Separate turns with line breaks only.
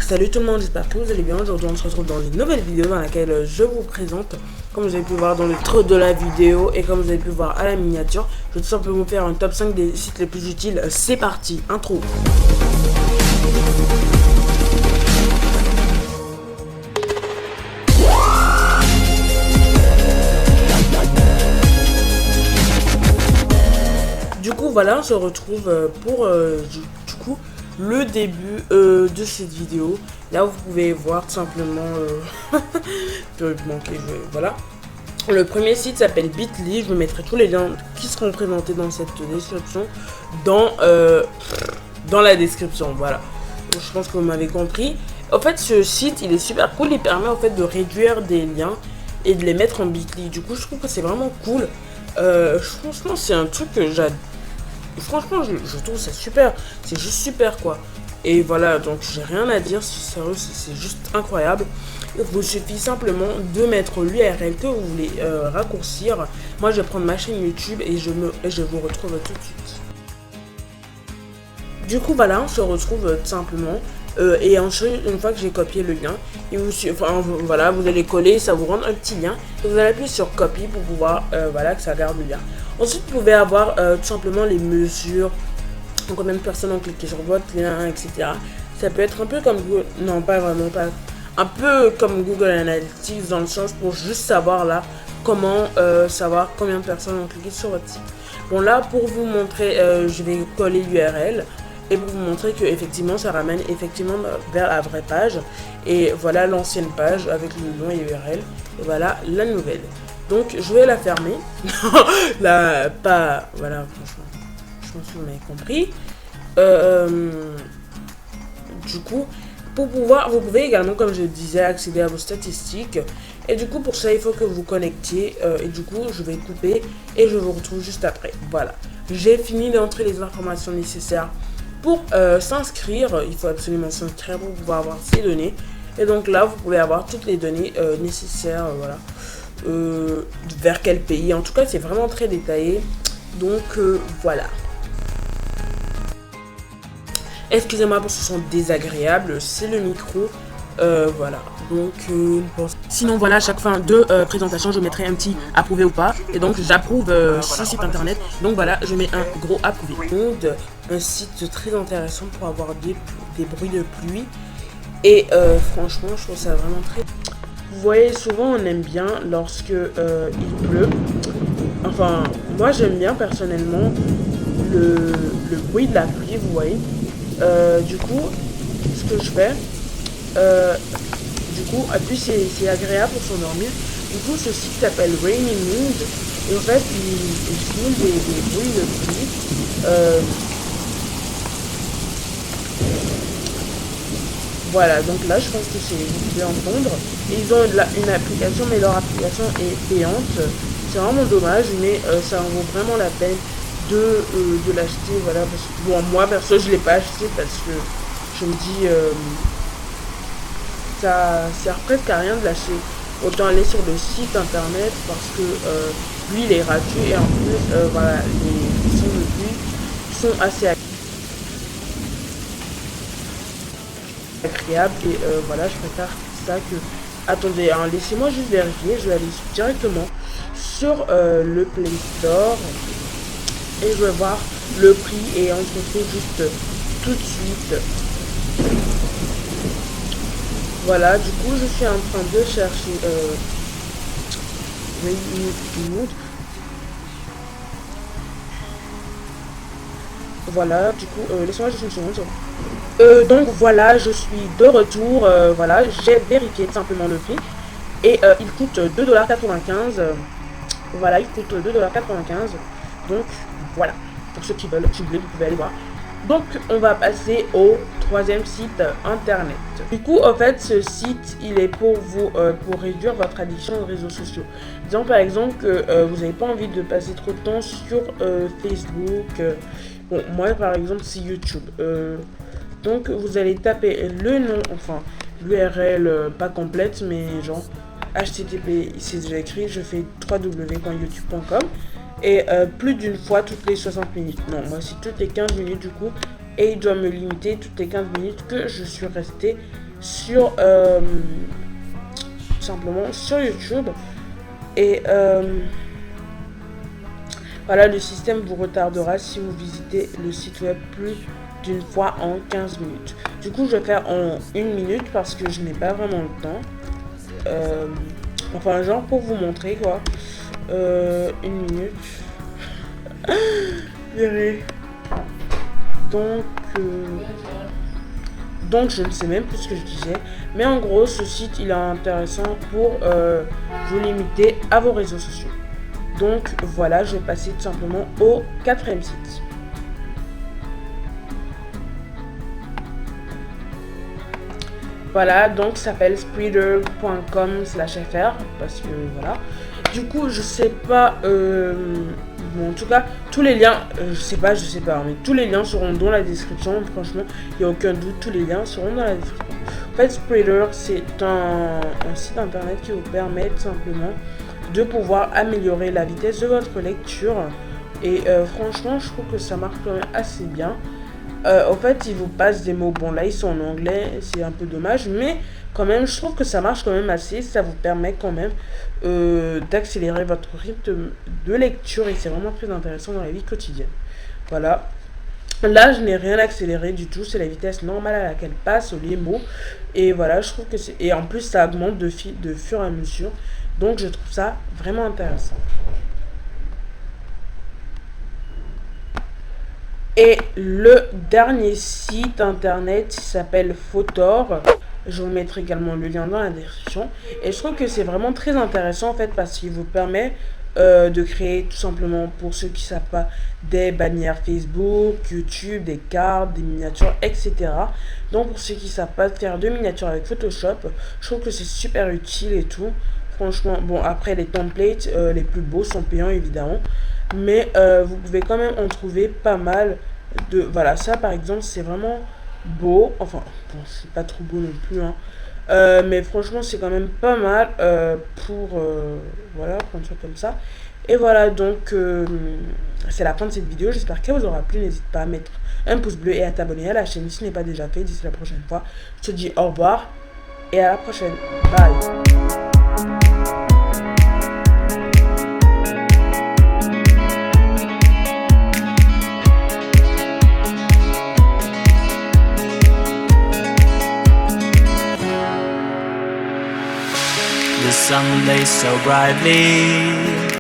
Salut tout le monde, j'espère que vous allez bien. Aujourd'hui on se retrouve dans une nouvelle vidéo dans laquelle je vous présente, comme vous avez pu voir dans le titre de la vidéo et comme vous avez pu voir à la miniature, je vais tout simplement vous faire un top 5 des sites les plus utiles. C'est parti, intro. Du coup voilà, on se retrouve pour le début de cette vidéo. Là vous pouvez voir tout simplement voilà. Le premier site s'appelle Bitly. Je vous mettrai tous les liens qui seront présentés dans cette description dans la description. Voilà. Donc, je pense que vous m'avez compris. En fait ce site il est super cool. Il permet en fait de réduire des liens et de les mettre en Bitly. Du coup je trouve que c'est vraiment cool. Franchement c'est un truc que j'adore. Franchement, je trouve ça super. C'est juste super, quoi. Et voilà, donc j'ai rien à dire. Sérieux, c'est juste incroyable. Il vous suffit simplement de mettre l'URL que vous voulez raccourcir. Moi, je vais prendre ma chaîne YouTube et je vous retrouve tout de suite. Du coup, voilà, on se retrouve tout simplement. Et ensuite, une fois que j'ai copié le lien, voilà, vous allez coller, ça vous rend un petit lien. Et vous allez appuyer sur copie pour pouvoir, voilà, que ça garde le lien. Ensuite, vous pouvez avoir tout simplement les mesures, combien de personnes ont cliqué sur votre lien, etc. Ça peut être un peu comme Google, non pas vraiment, pas un peu comme Google Analytics dans le sens pour juste savoir là comment savoir combien de personnes ont cliqué sur votre site. Bon là, pour vous montrer, je vais coller l'URL. Et pour vous montrer que effectivement ça ramène effectivement vers la vraie page. Et voilà l'ancienne page avec le nom et l'URL. Et voilà la nouvelle. Donc je vais la fermer. Là, pas. Voilà, franchement. Je pense que vous m'avez compris. Du coup, pour pouvoir, vous pouvez également, comme je disais, accéder à vos statistiques. Et du coup, pour ça, il faut que vous connectiez. Et du coup, je vais couper et je vous retrouve juste après. Voilà. J'ai fini d'entrer les informations nécessaires. Pour s'inscrire, il faut absolument s'inscrire pour pouvoir avoir ces données. Et donc là, vous pouvez avoir toutes les données nécessaires, voilà. Vers quel pays. En tout cas, c'est vraiment très détaillé. Donc, voilà. Excusez-moi pour ce son désagréable. C'est le micro. Voilà. Donc, sinon, voilà, à chaque fin de présentation, je mettrai un petit approuvé ou pas. Et donc, j'approuve ce site internet. Donc, voilà, je mets un gros approuvé. Donc, un site très intéressant pour avoir des bruits de pluie. Et franchement, je trouve ça vraiment très... Vous voyez, souvent, on aime bien lorsque il pleut. Enfin, moi, j'aime bien personnellement le bruit de la pluie, vous voyez. Du coup, ce que je fais... du coup, et puis c'est agréable pour s'endormir. Du coup, ce site s'appelle Rainy Mood. Et en fait, il simule des bruits de pluie. Voilà, donc là, je pense que vous pouvez entendre. Et ils ont une application, mais leur application est payante. C'est vraiment dommage, mais ça en vaut vraiment la peine de l'acheter. Voilà, parce que, bon, moi, perso, je ne l'ai pas acheté parce que je me dis... ça sert presque à rien de lâcher. Autant aller sur le site internet parce que lui il est gratuit et en plus voilà, les sons de pluie sont assez agréables et voilà, je préfère ça que... Attendez, hein, laissez-moi juste vérifier. Je vais aller directement sur le Play Store et je vais voir le prix et on se retrouve juste tout de suite. Voilà, du coup, je suis en train de chercher Mood. Voilà, du coup, laissez-moi juste une seconde. Donc voilà, je suis de retour. Voilà, j'ai vérifié tout simplement le prix. Et il coûte 2,95 $. Voilà, il coûte 2,95 $. Donc voilà, pour ceux qui veulent, si vous voulez, vous pouvez aller voir. Donc, on va passer au troisième site internet. Du coup, en fait, ce site, il est pour vous, pour réduire votre addiction aux réseaux sociaux. Disons par exemple que vous n'avez pas envie de passer trop de temps sur Facebook. Bon, moi, par exemple, c'est YouTube. Donc, vous allez taper le nom, enfin, l'URL pas complète, mais genre HTTP, c'est déjà écrit, je fais www.youtube.com. Et plus d'une fois toutes les 60 minutes. Non, moi c'est toutes les 15 minutes du coup. Et il doit me limiter toutes les 15 minutes que je suis resté sur simplement sur YouTube. Et voilà, le système vous retardera si vous visitez le site web plus d'une fois en 15 minutes. Du coup, je vais faire en 1 minute parce que je n'ai pas vraiment le temps. Enfin, genre pour vous montrer quoi. 1 minute. Verrez. Donc je ne sais même plus ce que je disais. Mais en gros, ce site, il est intéressant pour vous limiter à vos réseaux sociaux. Donc voilà, je vais passer tout simplement au 4e site. Voilà, donc ça s'appelle spreader.com/fr parce que voilà. Du coup, je sais pas. Bon, en tout cas, tous les liens, je sais pas, mais tous les liens seront dans la description. Franchement, il n'y a aucun doute, tous les liens seront dans la description. En fait, Spreader, c'est un site internet qui vous permet tout simplement de pouvoir améliorer la vitesse de votre lecture. Et franchement, je trouve que ça marche quand même assez bien. En fait, il vous passe des mots. Bon, là, ils sont en anglais, c'est un peu dommage, mais quand même, je trouve que ça marche quand même assez. Ça vous permet quand même d'accélérer votre rythme de lecture et c'est vraiment très intéressant dans la vie quotidienne. Voilà. Là, je n'ai rien accéléré du tout. C'est la vitesse normale à laquelle passent les mots. Et voilà, je trouve que c'est. Et en plus, ça augmente de fur et à mesure. Donc, je trouve ça vraiment intéressant. Et le dernier site internet s'appelle Photor. Je vous mettrai également le lien dans la description. Et je trouve que c'est vraiment très intéressant en fait parce qu'il vous permet de créer tout simplement, pour ceux qui ne savent pas, des bannières Facebook, YouTube, des cartes, des miniatures, etc. Donc pour ceux qui ne savent pas faire de miniatures avec Photoshop, je trouve que c'est super utile et tout. Franchement, bon après les templates les plus beaux sont payants évidemment. Mais vous pouvez quand même en trouver pas mal de... Voilà, ça par exemple c'est vraiment beau. Enfin, bon, c'est pas trop beau non plus hein. Mais franchement c'est quand même pas mal pour voilà, prendre ça comme ça. Et voilà, donc c'est la fin de cette vidéo. J'espère qu'elle vous aura plu. N'hésite pas à mettre un pouce bleu et à t'abonner à la chaîne si ce n'est pas déjà fait. D'ici la prochaine fois, je te dis au revoir et à la prochaine. Bye.
The sun lays so brightly